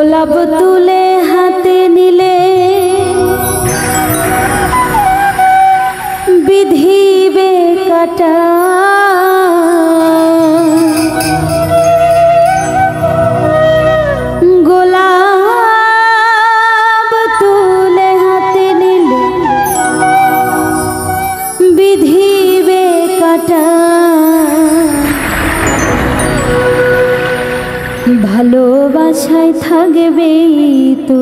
গোলাপ তুলে হাতে নিলে বিধিবে কাটা, গোলাপ তুলে হাতে নিলে বিধিবে কাটা। ভালোবাসায় থাকবে তো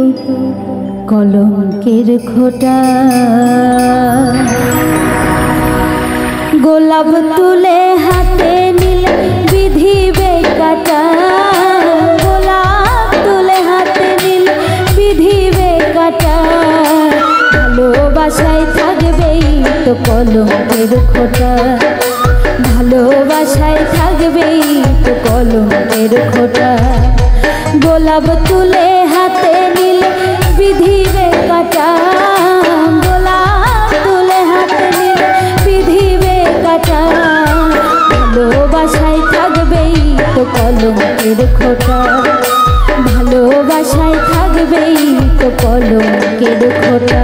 কলঙ্কের খোঁটা, গোলাপ তুলে হাতে নিলে বিধিবে কাটা, গোলাপ তুলে হাতে নিলে বিধিবে কাটা। ভালোবাসায় থাকবে তো কলঙ্কের খোঁটা, ভালোবাসায় থাকবে তো কলঙ্কের খোঁটা। গোলাপ তুলে হাতে নিলে বিধিবে কাটা, গোলাপ তুলে হাতে নিলে বিধিবে কাটা। ভালোবাসায় থাকবে তো কলঙ্কের খোঁটা, ভালোবাসায় থাকবে তো কলঙ্কের খোঁটা।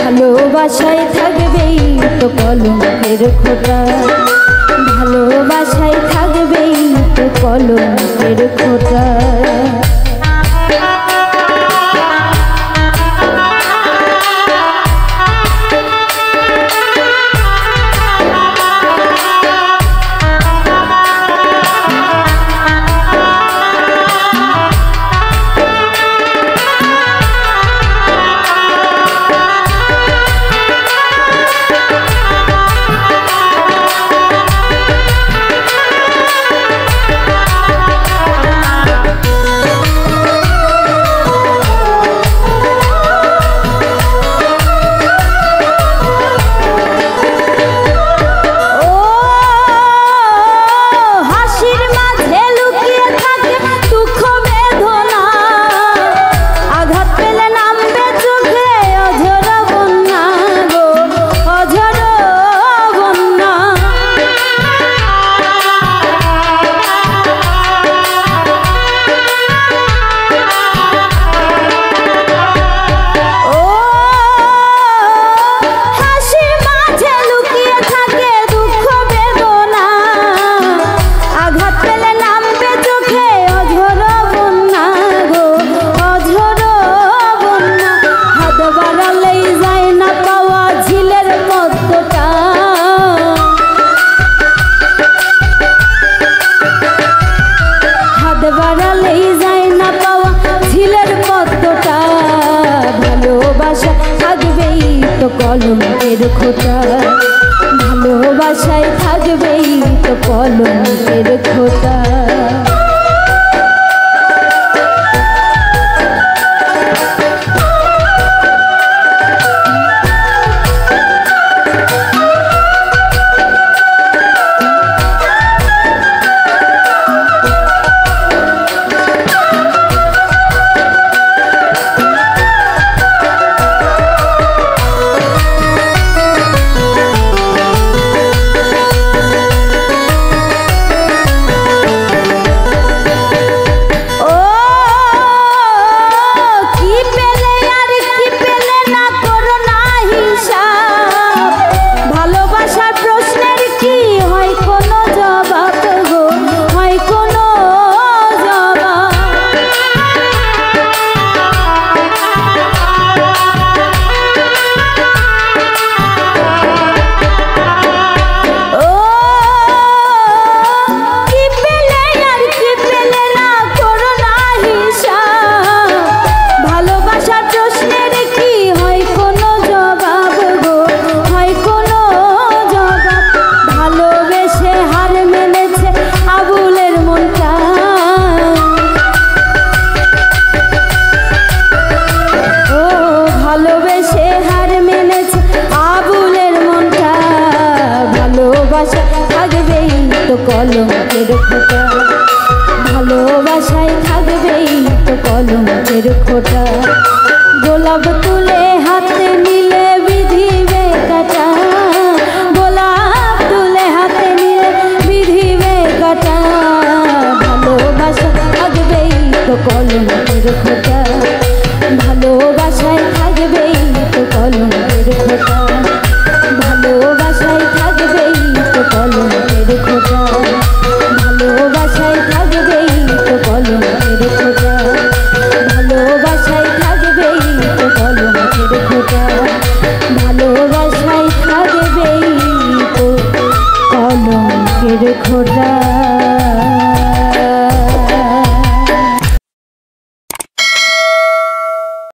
ভালোবাসায় থাকবে তো কলঙ্কের খোঁটা, ভালোবাসায় থাকবে তো কলঙ্কের খোঁটা। কলঙ্কের খোঁটা, ভালোবাসায় থাকবে তো কলঙ্কের খোঁটা। কলঙ্কের খোঁটা, ভালোবাসায় থাকবেই তো কলঙ্কের খোঁটা। গোলাপ তুলে হাতে নিলে বিধিবে কাটা, গোলাপ তুলে হাতে নিলে বিধিবে কাটা, ভালোবাসা থাকবেই তো কলঙ্কের